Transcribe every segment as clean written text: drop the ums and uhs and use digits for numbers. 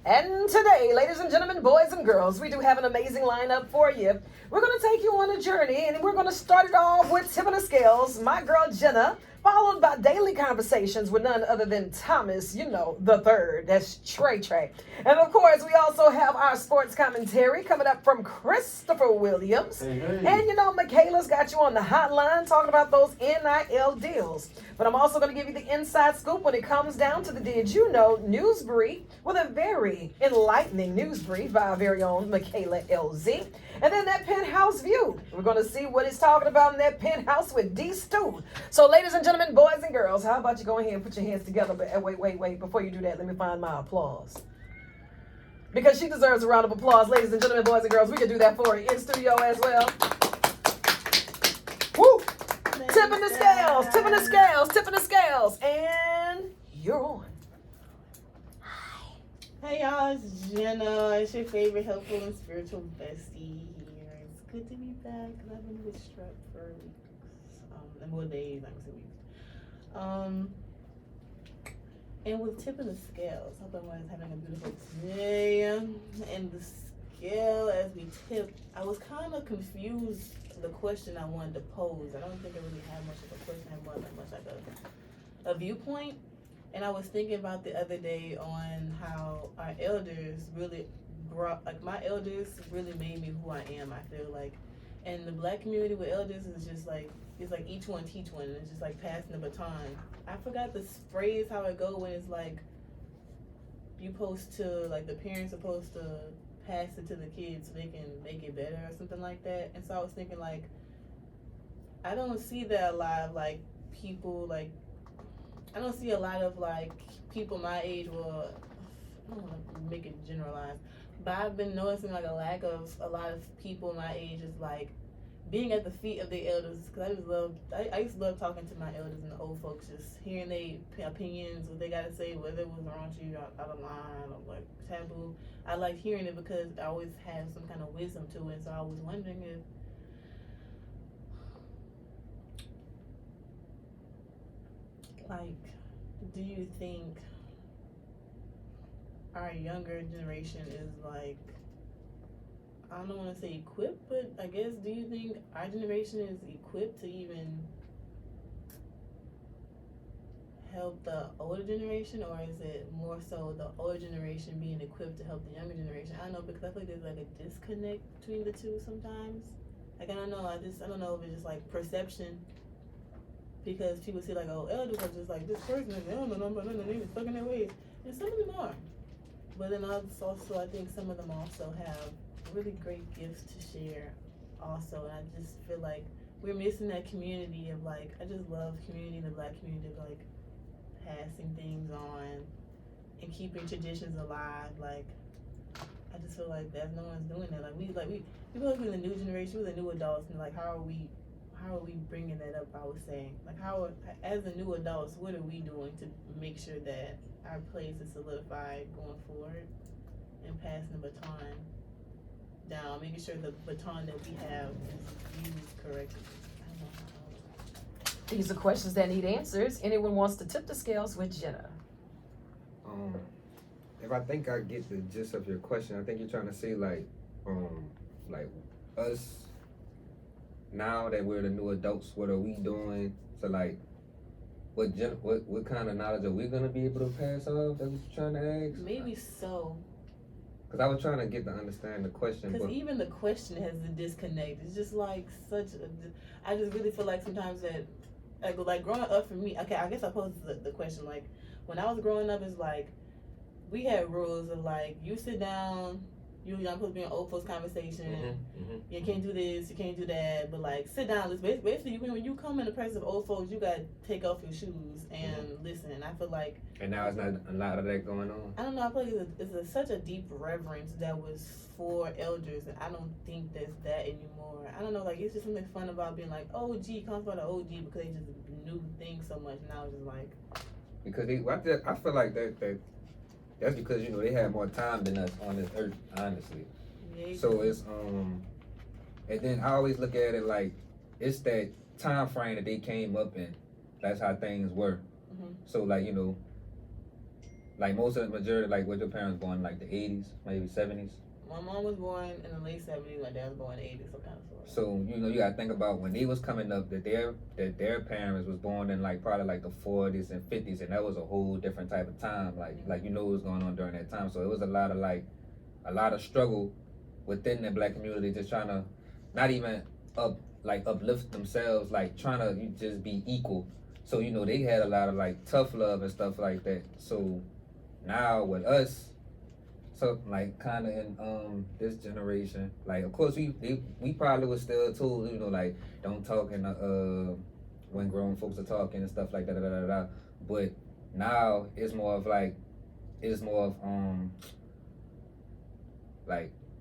And today, ladies and gentlemen, boys and girls, we do have an amazing lineup for you. We're going to take you on a journey, and we're going to start it off with Tip of the Scales, my girl Jenna, followed by daily conversations with none other than Thomas, the third. That's Trey Trey. And of course, we also have our sports commentary coming up from Christopher Williams. Hey, hey. And Michaela's got you on the hotline talking about those NIL deals. But I'm also going to give you the inside scoop when it comes down to the Did You Know news brief with a very enlightening news brief by our very own Michaela LZ. And then that penthouse view. We're going to see what he's talking about in that penthouse with D. Stu. So, ladies and gentlemen, boys and girls, how about you go ahead and put your hands together? But wait. Before you do that, let me find my applause. Because she deserves a round of applause, ladies and gentlemen, boys and girls. We can do that for her in studio as well. Woo! Tipping the scales. And you're on. Hey y'all, it's Jenna. It's your favorite helpful and spiritual bestie here. It's good to be back because I've been with strep for weeks. And more days, I'm saying weeks. And with tipping the scales, hope everyone's having a beautiful day. And the scale, as we tip, I was kind of confused the question I wanted to pose. I don't think I really had much of a question. I more like much like a viewpoint. And I was thinking about the other day on how our elders really my elders really made me who I am, I feel like. And the black community with elders is just like, it's like each one teach one, and it's just like passing the baton. I forgot this phrase, how it go when it's like, you supposed to, like the parents are supposed to pass it to the kids so they can make it better or something like that. And so I was thinking like, I don't see that a lot of like people like, I don't see a lot of like people my age. Well, I don't want to make it generalized, but I've been noticing like a lack of a lot of people my age is like being at the feet of their elders. Because I used to love talking to my elders and the old folks, just hearing their opinions, what they got to say, whether it was wrong to you, out of line, or like taboo. I like hearing it because I always have some kind of wisdom to it. So I was wondering if like, do you think our younger generation is like, I don't want to say equipped, but I guess, do you think our generation is equipped to even help the older generation, or is it more so the older generation being equipped to help the younger generation? I don't know, because I feel like there's like a disconnect between the two sometimes. Like, I don't know if it's just like perception. Because people see like, oh, elders are just like, this person is, they don't know nothing, they just stuck in their ways. And some of them are. But then also, I think some of them also have really great gifts to share also. And I just feel like we're missing that community of like, I just love community in the black community of like passing things on and keeping traditions alive. Like, I just feel like no one's doing that. We both in the new generation, we're the new adults, and like, how are we bringing that up? I was saying, like, how, as the new adults, what are we doing to make sure that our place is solidified going forward and passing the baton down, making sure the baton that we have is used correctly? I don't know. These are questions that need answers. Anyone wants to tip the scales with Jenna? If I think I get the gist of your question, I think you're trying to say like us. Now that we're the new adults, what are we doing? So like, what kind of knowledge are we gonna be able to pass off? That's what you're trying to ask? Maybe so. Cause I was trying to get to understand the question. Because even the question has a disconnect. It's just like I just really feel like sometimes that, like growing up for me, okay, I guess I posed the question, like, when I was growing up, it's like, we had rules of like, you sit down, you're not supposed to be in old folks conversation. You can't do this, you can't do that. But like, sit down. Basically, when you come in the presence of old folks, you gotta take off your shoes and listen. And I feel like, and now it's not a lot of that going on. I don't know. I feel like it's such a deep reverence that was for elders, and I don't think there's that anymore. I don't know. Like, it's just something fun about being like, OG comes by the OG because they just knew things so much. Now it's just like, because I feel like that's because they had more time than us on this earth, honestly. Yeah. So it's and then I always look at it like it's that time frame that they came up in. That's how things were. So like Like most of the majority, like what your parents born in like the 80s, maybe 70s. My mom was born in the late 70s. My dad was born in the 80s, so kind of sort of. So you gotta think about when they was coming up that their parents was born in like probably like the 40s and 50s, and that was a whole different type of time. Like what was going on during that time. So it was a lot of struggle within the black community, just trying to not even uplift themselves, like trying to just be equal. So they had a lot of like tough love and stuff like that. So now with us, so like kind of in this generation, like of course we probably was still told like don't talk in when grown folks are talking and stuff like that. But now it's more of like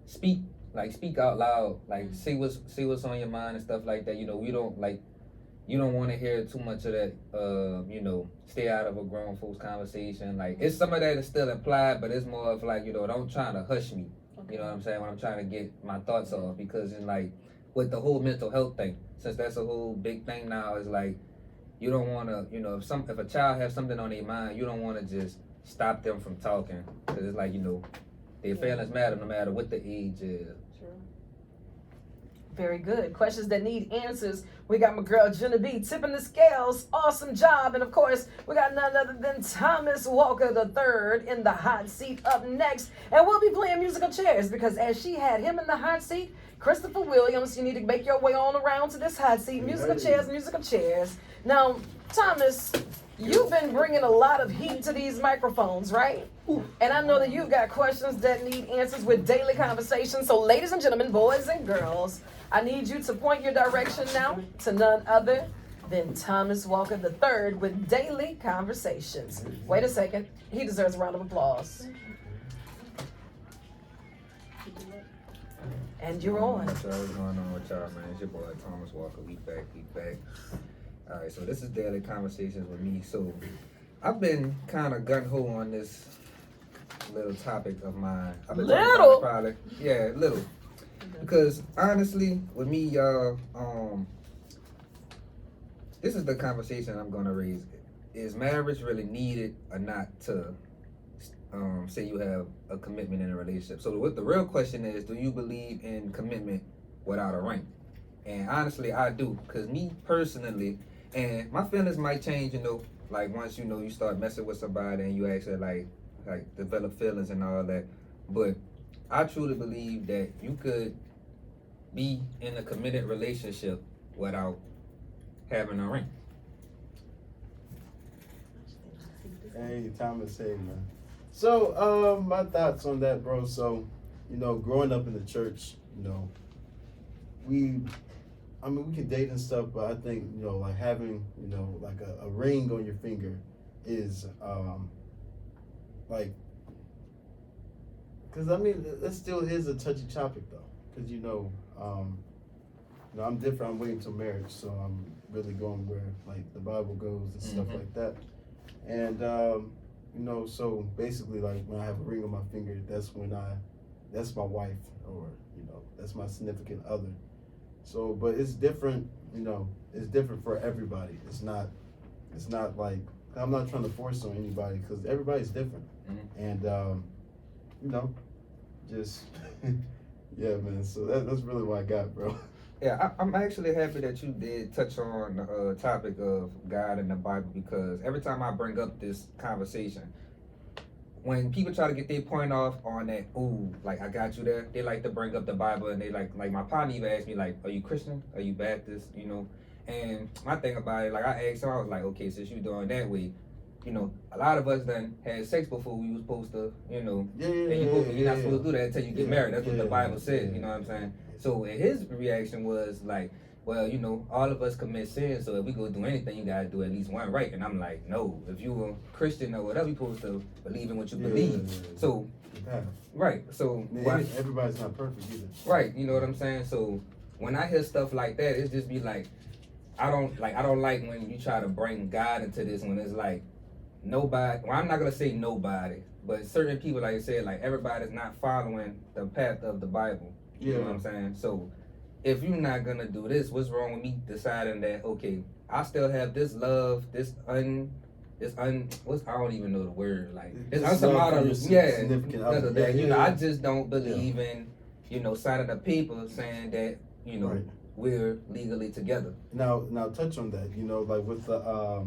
speak out loud, like see what's on your mind and stuff like that. We don't like. You don't want to hear too much of that, stay out of a grown folks conversation. Like, it's some of that is still implied, but it's more of like, don't try to hush me. Okay. You know what I'm saying? When I'm trying to get my thoughts off, because it's like, with the whole mental health thing, since that's a whole big thing now, is like, you don't want to, if a child has something on their mind, you don't want to just stop them from talking. Because it's like, their feelings matter no matter what the age is. Very good. Questions that need answers. We got my girl Jenna B tipping the scales. Awesome job. And of course, we got none other than Thomas Walker III in the hot seat up next. And we'll be playing musical chairs because as she had him in the hot seat, Christopher Williams, you need to make your way on around to this hot seat. Musical chairs, musical chairs. Now, Thomas, you've been bringing a lot of heat to these microphones, right? And I know that you've got questions that need answers with daily conversations. So ladies and gentlemen, boys and girls, I need you to point your direction now to none other than Thomas Walker III with Daily Conversations. Wait a second. He deserves a round of applause. And you're on. What's going on with y'all, man? It's your boy Thomas Walker. We back. All right, so this is Daily Conversations with me. So I've been kind of gung-ho on this little topic of mine. I've been little? Probably, yeah, little. Because honestly, with me, y'all, this is the conversation I'm gonna raise. Is marriage really needed or not to say you have a commitment in a relationship? So what the real question is, do you believe in commitment without a ring? And honestly, I do. Because me personally, and my feelings might change, like once you start messing with somebody and you actually like develop feelings and all that. But I truly believe that you could be in a committed relationship without having a ring. Hey, Thomas, hey, man. So, my thoughts on that, bro. So, growing up in the church, we can date and stuff, but I think, like having, like a ring on your finger is, because that still is a touchy topic though. Because, I'm different. I'm waiting till marriage, so I'm really going where like the Bible goes and stuff like that. And, so basically like when I have a ring on my finger, that's my wife or, that's my significant other. So, but it's different, it's different for everybody. It's not like, I'm not trying to force on anybody because everybody's different. And, just, yeah, man. So that's really what I got, bro. Yeah, I'm actually happy that you did touch on the topic of God and the Bible, because every time I bring up this conversation, when people try to get their point off on that, ooh, like I got you there, they like to bring up the Bible, and they like my partner even asked me like, are you Christian? Are you Baptist? And my thing about it, like I asked him, I was like, okay, since you doing that way, a lot of us done had sex before we was supposed to, you're not supposed to do that until you get married. That's what the Bible says, you know what I'm saying? So and his reaction was like, well, all of us commit sin, so if we go do anything, you gotta do at least one right. And I'm like, no, if you a Christian or whatever, you're supposed to believe in what you believe. So, right. So everybody's not perfect either. Right. You know what I'm saying? So when I hear stuff like that, it's just be like, I don't like when you try to bring God into this, when it's like nobody. Well, I'm not gonna say nobody, but certain people, like I said, like everybody's not following the path of the Bible. You know what I'm saying? So if you're not gonna do this, what's wrong with me deciding that, okay, I still have this love, this I don't even know the word. Like it's It's love for your significant other. that, Yeah, you know, yeah. I just don't believe in, you know, signing a paper saying that, you know, Right. we're legally together. Now touch on that. You know, like with the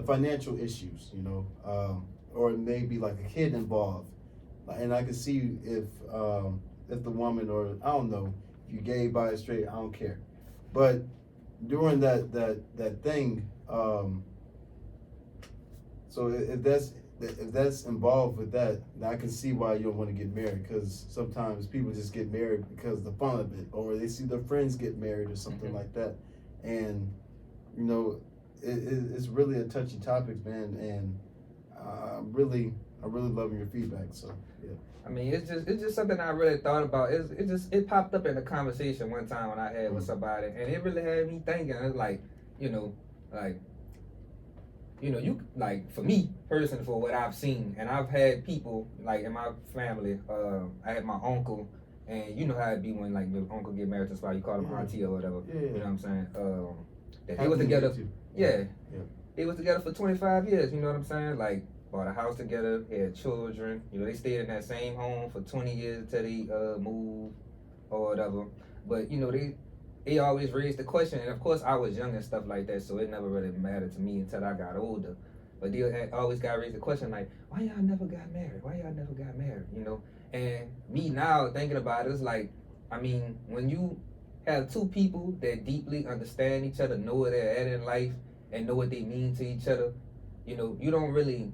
financial issues. You know, or maybe like a kid involved, and I can see if the woman, or I don't know, if you gay, bi, straight, I don't care, but during that thing, so if that's involved with that, then I can see why you don't want to get married, because sometimes people just get married because of the fun of it, or they see their friends get married or something like that, and you know, it's really a touchy topic, man, and I'm really loving your feedback. So yeah. I mean, it's just something I really thought about. It popped up in a conversation one time when I had with somebody, and it really had me thinking. It's like, you know, you like, for me personally, for what I've seen, and I've had people like in my family. I had my uncle, and you know how it be when like your uncle get married to somebody, you call them auntie or whatever. Yeah. You know what I'm saying? That they was together. Yeah. They was together for 25 years. You know what I'm saying? Like, bought a house together, had children. You know, they stayed in that same home for 20 years until they moved or whatever. But you know, they always raised the question, and of course I was young and stuff like that, so it never really mattered to me until I got older. But they always got raised the question like, why y'all never got married? Why y'all never got married? You know, and me now thinking about it, it's like, I mean, when you have two people that deeply understand each other, know where they're at in life, and know what they mean to each other, you know, you don't really.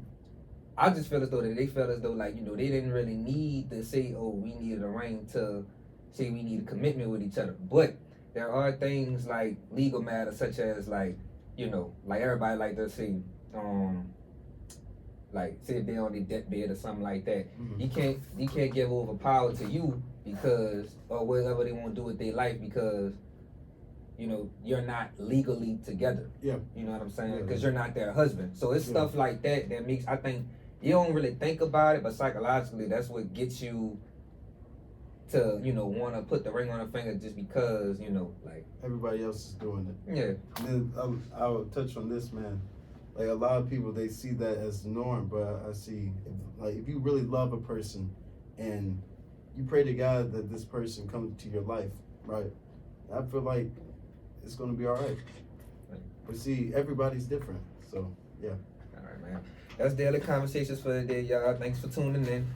I just feel as though that they felt as though, like, you know, they didn't really need to say, oh, we needed a ring to say we need a commitment with each other. But there are things like legal matters, such as, like, you know, like everybody like to say, like, say if they're on their deathbed or something like that. Mm-hmm. You can't give over power to you because, or whatever they want to do with their life, because, you know, you're not legally together. Yeah. You know what I'm saying? Yeah. Because you're not their husband. So it's stuff like that that makes, I think, you don't really think about it, but psychologically, that's what gets you to, you know, want to put the ring on a finger just because, you know, like, Everybody else is doing it. yeah. And then I'll touch on this, man. Like, a lot of people, they see that as the norm, but I see, if you really love a person and you pray to God that this person comes to your life, right? I feel like it's going to be all right. But see, everybody's different, so yeah. All right, man. That's Daily Conversations for the day, y'all. Thanks for tuning in.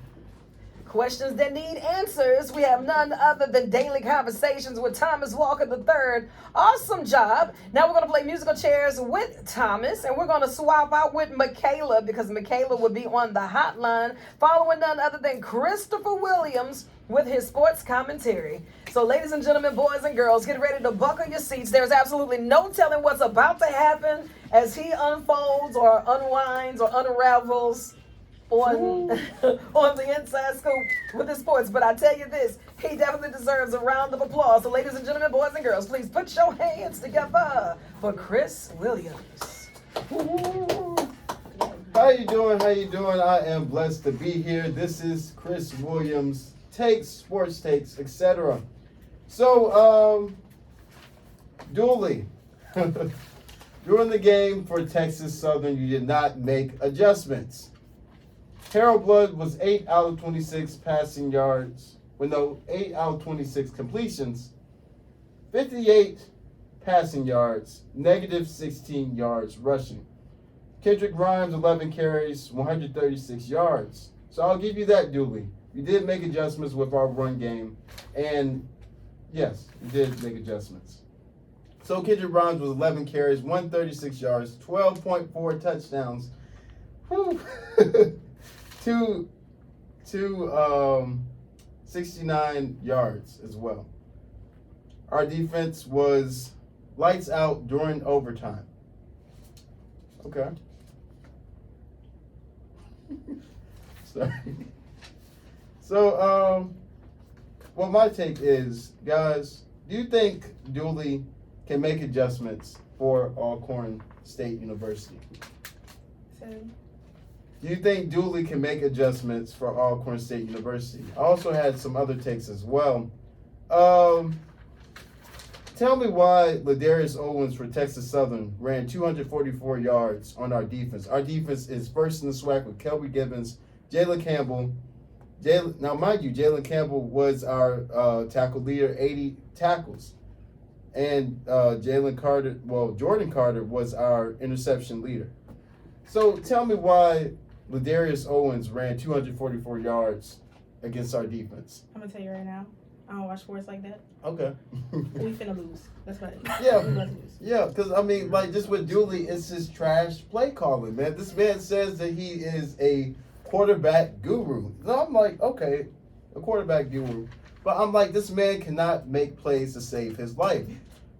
Questions that need answers. We have none other than Daily Conversations with Thomas Walker III. Awesome job. Now we're going to play musical chairs with Thomas, and we're going to swap out with Michaela, because Michaela will be on the hotline, following none other than Christopher Williams with his sports commentary. So ladies and gentlemen, boys and girls, get ready to buckle your seats. There's absolutely no telling what's about to happen as he unfolds or unwinds or unravels on the Inside Scoop with his sports. But I tell you this, he definitely deserves a round of applause. So ladies and gentlemen, boys and girls, please put your hands together for Chris Williams. How you doing? I am blessed to be here. This is Chris Williams, takes, sports takes, etc. So, Dooley, during the game for Texas Southern, you did not make adjustments. Harold Blood was 8 out of 26 passing yards, 8 out of 26 completions, 58 passing yards, negative 16 yards rushing. Kendrick Grimes, 11 carries, 136 yards. So I'll give you that, Dooley. You did make adjustments with our run game, and yes, you did make adjustments. So Kendrick Grimes was 11 carries, 136 yards, 12.4 touchdowns. Whew. 69 yards as well. Our defense was lights out during overtime. Okay. Sorry. So, well, my take is, guys, do you think Dooley can make adjustments for Alcorn State University? Do you think Dooley can make adjustments for Alcorn State University? I also had some other takes as well. tell me why Ladarius Owens for Texas Southern ran 244 yards on our defense. Our defense is first in the SWAC with Kelby Gibbons, Jalen Campbell. Now, mind you, Jalen Campbell was our tackle leader, 80 tackles. And Jordan Carter was our interception leader. So tell me why Ladarius Owens ran 244 yards against our defense. I'm gonna tell you right now. I don't watch sports like that. Okay. We finna lose. That's what it is. Yeah. We about to lose. Yeah, because, I mean, like, just with Dooley, it's his trash play calling, man. This man says that he is a quarterback guru. So I'm like, okay, a quarterback guru. But I'm like, this man cannot make plays to save his life.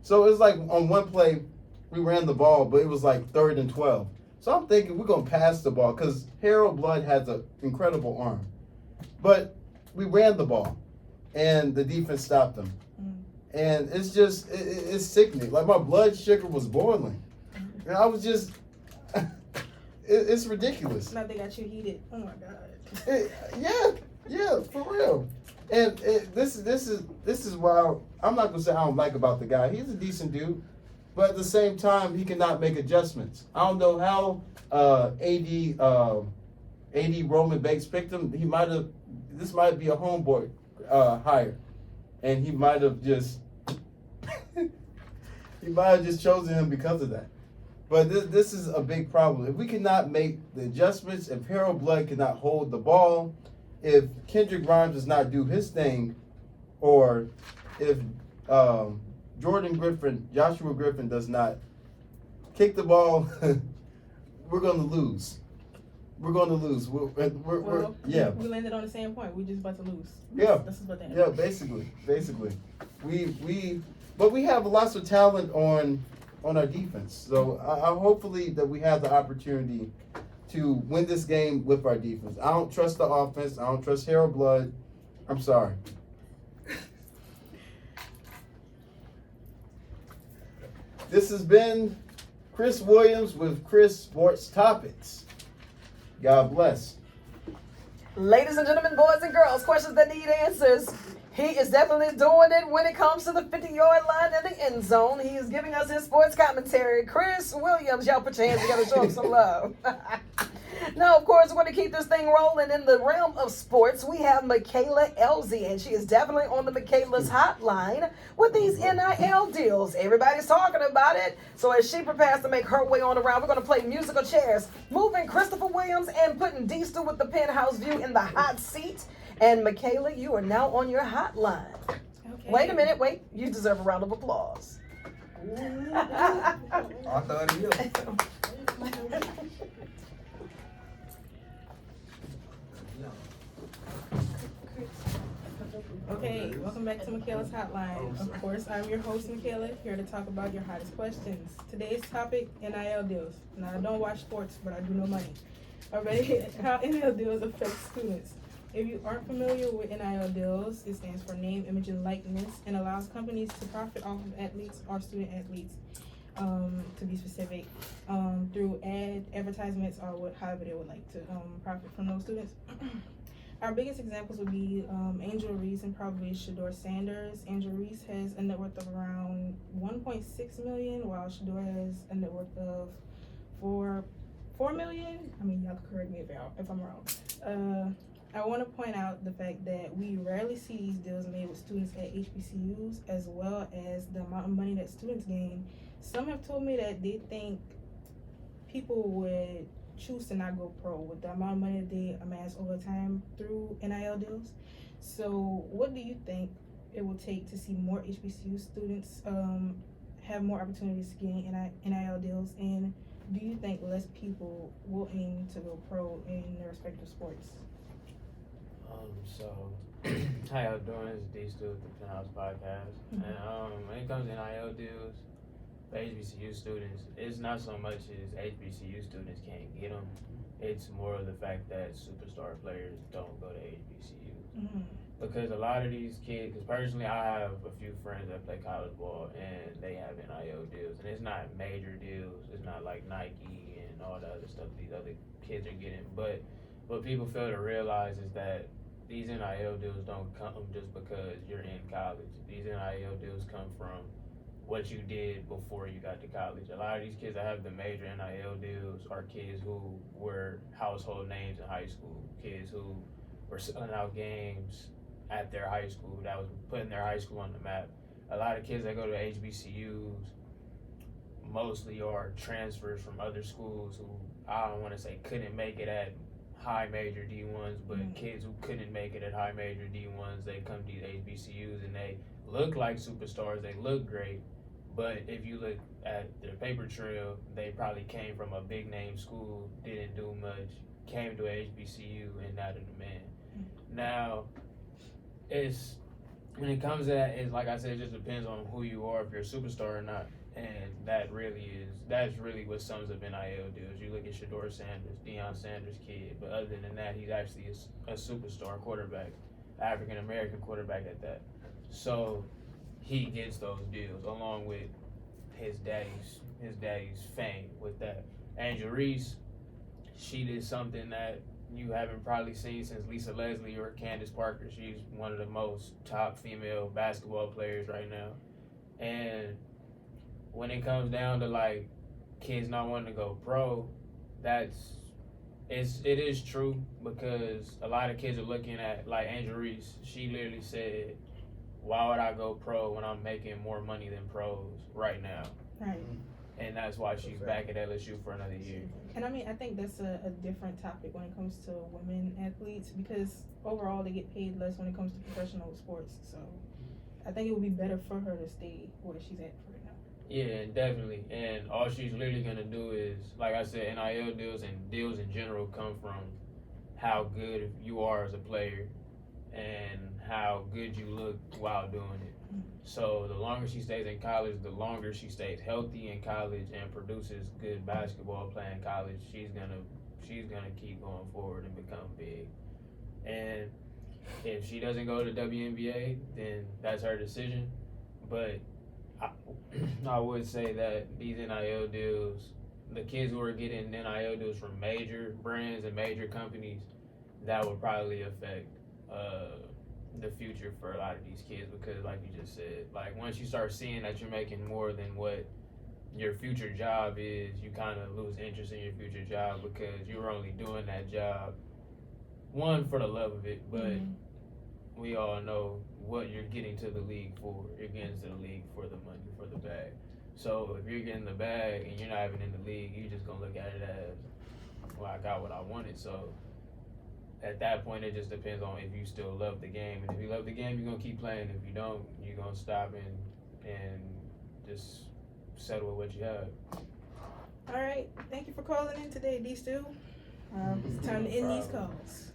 So it's like on one play, we ran the ball, but it was like 3rd and 12. So I'm thinking we're going to pass the ball because Harold Blood has an incredible arm. But we ran the ball, and the defense stopped them. And it's just, it's sickening. Like, my blood sugar was boiling. And I was just, it's ridiculous. Now they got you heated. Oh my God. Yeah, for real. And this is why I'm not gonna say I don't like about the guy. He's a decent dude, but at the same time he cannot make adjustments. I don't know how AD Roman Banks picked him. This might be a homeboy hire, and he might have just chosen him because of that. But this is a big problem. If we cannot make the adjustments, if Harold Blood cannot hold the ball, if Kendrick Grimes does not do his thing, or if Joshua Griffin does not kick the ball, we're going to lose. We're going to lose. Yeah. We landed on the same point. We're just about to lose. Yeah. This is what that Yeah, basically. But we have lots of talent on our defense. So I hopefully that we have the opportunity to win this game with our defense. I don't trust the offense. I don't trust Harold Blood. I'm sorry. This has been Chris Williams with Chris Sports Topics. God bless. Ladies and gentlemen, boys and girls, questions that need answers. He is definitely doing it when it comes to the 50-yard line and the end zone. He is giving us his sports commentary. Chris Williams, y'all put your hands together, show him some love. Now, of course, we're going to keep this thing rolling. In the realm of sports, we have Michaela Elzy, and she is definitely on the Michaela's hotline with these NIL deals. Everybody's talking about it. So as she prepares to make her way on around, we're going to play musical chairs, moving Christopher Williams and putting D-Stu with the penthouse view in the hot seat. And Michaela, you are now on your hotline. Okay. Wait a minute, you deserve a round of applause. I thought of you. Okay, welcome back to Michaela's Hotline. Of course, I'm your host, Michaela, here to talk about your hottest questions. Today's topic, NIL deals. Now, I don't watch sports, but I do know money. Already, how NIL deals affect students. If you aren't familiar with NIL deals, it stands for name, image, and likeness, and allows companies to profit off of athletes or student athletes, to be specific, through advertisements or however they would like to profit from those students. Our biggest examples would be Angel Reese and probably Shador Sanders. Angel Reese has a net worth of around 1.6 million, while Shador has a net worth of 4 million. I mean, y'all can correct me if I'm wrong. I want to point out the fact that we rarely see these deals made with students at HBCUs, as well as the amount of money that students gain. Some have told me that they think people would choose to not go pro with the amount of money that they amass over time through NIL deals. So what do you think it will take to see more HBCU students have more opportunities to gain NIL deals? And do you think less people will aim to go pro in their respective sports? So how y'all doing? It's D-Stu with the Penthouse Podcast. And when it comes to NIL deals, for HBCU students, it's not so much as HBCU students can't get them. It's more of the fact that superstar players don't go to HBCUs. Because a lot of these kids, because personally I have a few friends that play college ball and they have NIL deals. And it's not major deals. It's not like Nike and all the other stuff these other kids are getting. But what people fail to realize is that these NIL deals don't come just because you're in college. These NIL deals come from what you did before you got to college. A lot of these kids that have the major NIL deals are kids who were household names in high school, kids who were selling out games at their high school, that was putting their high school on the map. A lot of kids that go to HBCUs mostly are transfers from other schools who, I don't want to say couldn't make it at high major D1s, but kids who couldn't make it at high major D1s, they come to these HBCUs and they look like superstars, they look great, but if you look at their paper trail, they probably came from a big name school, didn't do much, came to a HBCU and now they're the man. Now, it's, when it comes to that, it's like I said, it just depends on who you are, if you're a superstar or not. And that's really what sums up NIL deals. You look at Shador Sanders, Deion Sanders' kid, but other than that, he's actually a superstar quarterback, African American quarterback at that. So he gets those deals along with his daddy's fame with that. Angel Reese, she did something that you haven't probably seen since Lisa Leslie or Candace Parker. She's one of the most top female basketball players right now. And when it comes down to like kids not wanting to go pro, it is true, because a lot of kids are looking at, like Angel Reese, she literally said, why would I go pro when I'm making more money than pros right now? Right. And that's why she's back at LSU for another year. And I mean, I think that's a different topic when it comes to women athletes, because overall they get paid less when it comes to professional sports. So I think it would be better for her to stay where she's at right now. Yeah, definitely. And all she's literally going to do is, like I said, NIL deals and deals in general come from how good you are as a player and how good you look while doing it. So the longer she stays in college, the longer she stays healthy in college and produces good basketball play in college, she's gonna keep going forward and become big. And if she doesn't go to WNBA, then that's her decision. But I would say that these NIL deals, the kids who are getting NIL deals from major brands and major companies, that would probably affect the future for a lot of these kids, because like you just said, like once you start seeing that you're making more than what your future job is, you kind of lose interest in your future job, because you're only doing that job, one, for the love of it, but we all know what you're getting to the league for. You're getting to the league for the money, for the bag. So if you're getting the bag and you're not even in the league, you're just gonna look at it as, well, I got what I wanted. So at that point, it just depends on if you still love the game. And if you love the game, you're gonna keep playing. If you don't, you're gonna stop and just settle with what you have. All right, thank you for calling in today, D Stu. It's time to end these calls.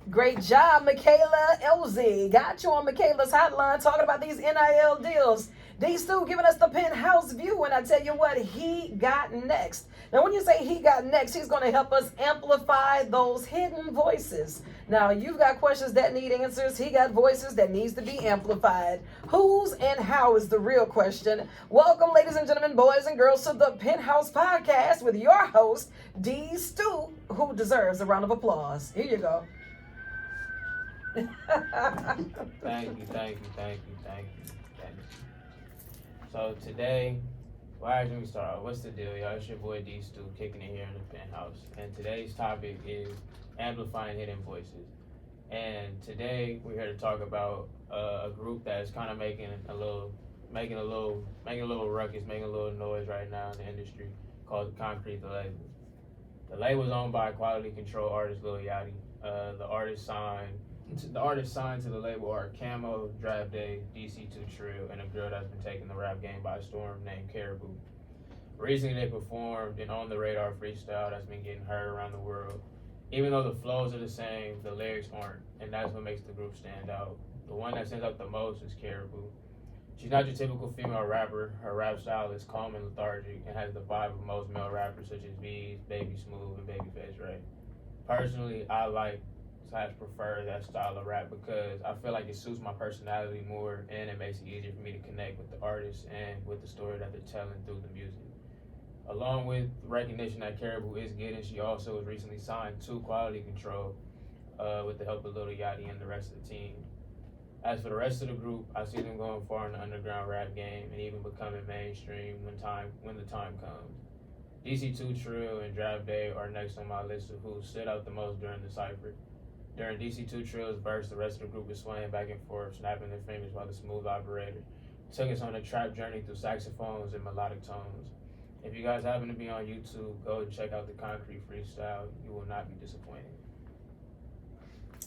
Great job, Michaela LZ. Got you on Michaela's hotline talking about these NIL deals. D Stu giving us the penthouse view, and I tell you what, he got next. Now, when you say he got next, he's going to help us amplify those hidden voices. Now, you've got questions that need answers. He got voices that needs to be amplified. Whose and how is the real question. Welcome, ladies and gentlemen, boys and girls, to the Penthouse Podcast with your host, D Stu, who deserves a round of applause. Here you go. Thank you. So today, well, actually, let me start off. What's the deal, y'all? It's your boy D Stu kicking it here in the Penthouse. And today's topic is amplifying hidden voices. And today we're here to talk about a group that's kind of making a little ruckus, making a little noise right now in the industry, called Concrete the Label. The label is owned by quality control artist Lil Yachty. The artist signed to the label are Camo, Draft Day, DC2 Trill, and a girl that's been taking the rap game by storm named Caribou. Recently they performed an On the Radar freestyle that's been getting heard around the world. Even though the flows are the same, the lyrics aren't, and that's what makes the group stand out. The one that stands out the most is Caribou. She's not your typical female rapper. Her rap style is calm and lethargic and has the vibe of most male rappers such as V's, Baby Smooth, and Babyface Ray. Personally, I prefer that style of rap because I feel like it suits my personality more, and it makes it easier for me to connect with the artist and with the story that they're telling through the music. Along with recognition that Caribou is getting, she also was recently signed to Quality Control with the help of Lil Yachty and the rest of the team. As for the rest of the group, I see them going far in the underground rap game and even becoming mainstream when the time comes. DC2 Trill and Draft Day are next on my list of who stood out the most during the cipher. During DC2 Trill's verse, the rest of the group was swaying back and forth, snapping their fingers while the smooth operator took us on a trap journey through saxophones and melodic tones. If you guys happen to be on YouTube, go and check out the Concrete Freestyle. You will not be disappointed.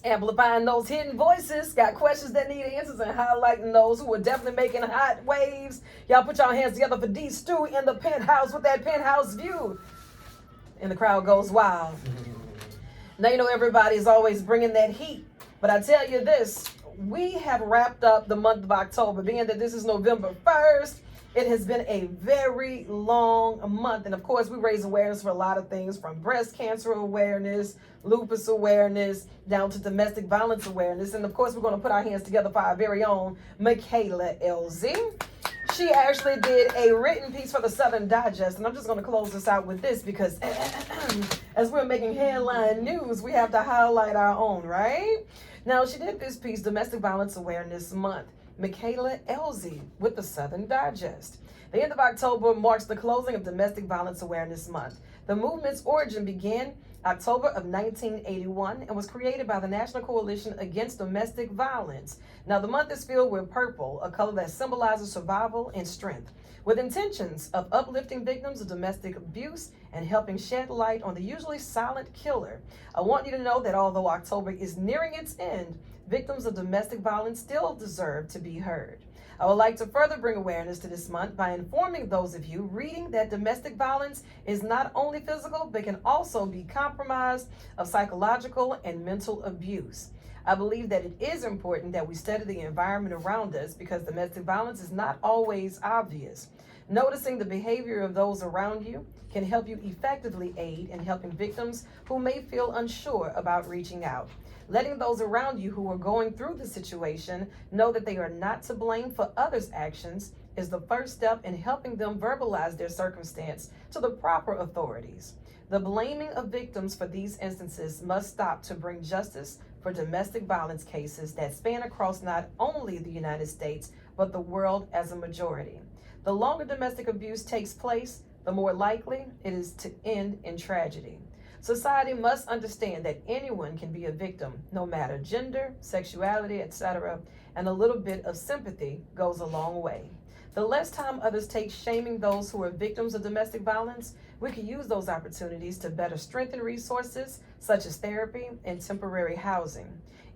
Amplifying those hidden voices, got questions that need answers, and highlighting those who are definitely making hot waves. Y'all put y'all hands together for D Stu in the penthouse with that penthouse view. And the crowd goes wild. Now, you know, everybody's always bringing that heat. But I tell you this, we have wrapped up the month of October. Being that this is November 1st, it has been a very long month. And of course, we raise awareness for a lot of things, from breast cancer awareness, lupus awareness, down to domestic violence awareness. And of course, we're going to put our hands together for our very own Michaela LZ. She actually did a written piece for the Southern Digest. And I'm just going to close this out with this because as we're making headline news, we have to highlight our own, right? Now, she did this piece, Domestic Violence Awareness Month. Michaela LZ with the Southern Digest. The end of October marks the closing of Domestic Violence Awareness Month. The movement's origin began October of 1981 and was created by the National Coalition Against Domestic Violence. Now, the month is filled with purple, a color that symbolizes survival and strength, with intentions of uplifting victims of domestic abuse and helping shed light on the usually silent killer. I want you to know that although October is nearing its end, victims of domestic violence still deserve to be heard. I would like to further bring awareness to this month by informing those of you reading that domestic violence is not only physical, but can also be compromised of psychological and mental abuse. I believe that it is important that we study the environment around us because domestic violence is not always obvious. Noticing the behavior of those around you can help you effectively aid in helping victims who may feel unsure about reaching out. Letting those around you who are going through the situation know that they are not to blame for others' actions is the first step in helping them verbalize their circumstance to the proper authorities. The blaming of victims for these instances must stop to bring justice for domestic violence cases that span across not only the United States, but the world as a majority. The longer domestic abuse takes place, the more likely it is to end in tragedy. Society must understand that anyone can be a victim, no matter gender, sexuality, etc., and a little bit of sympathy goes a long way. The less time others take shaming those who are victims of domestic violence, we can use those opportunities to better strengthen resources such as therapy and temporary housing.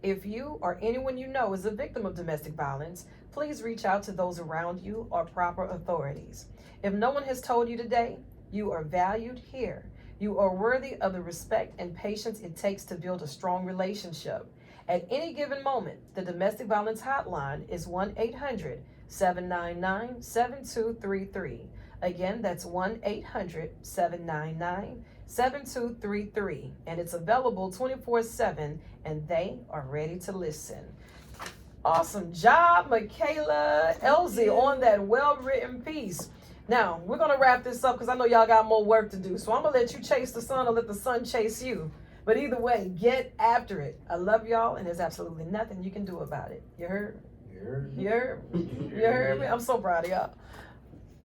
If you or anyone you know is a victim of domestic violence, please reach out to those around you or proper authorities. If no one has told you today, you are valued here. You are worthy of the respect and patience it takes to build a strong relationship. At any given moment, the domestic violence hotline is 1-800-799-7233. Again, that's 1-800-799-7233. And it's available 24/7, and they are ready to listen. Awesome job, Michaela LZ, on that well-written piece. Now, we're going to wrap this up because I know y'all got more work to do. So I'm going to let you chase the sun or let the sun chase you. But either way, get after it. I love y'all, and there's absolutely nothing you can do about it. You heard? You heard? You heard? You heard me? I'm so proud of y'all.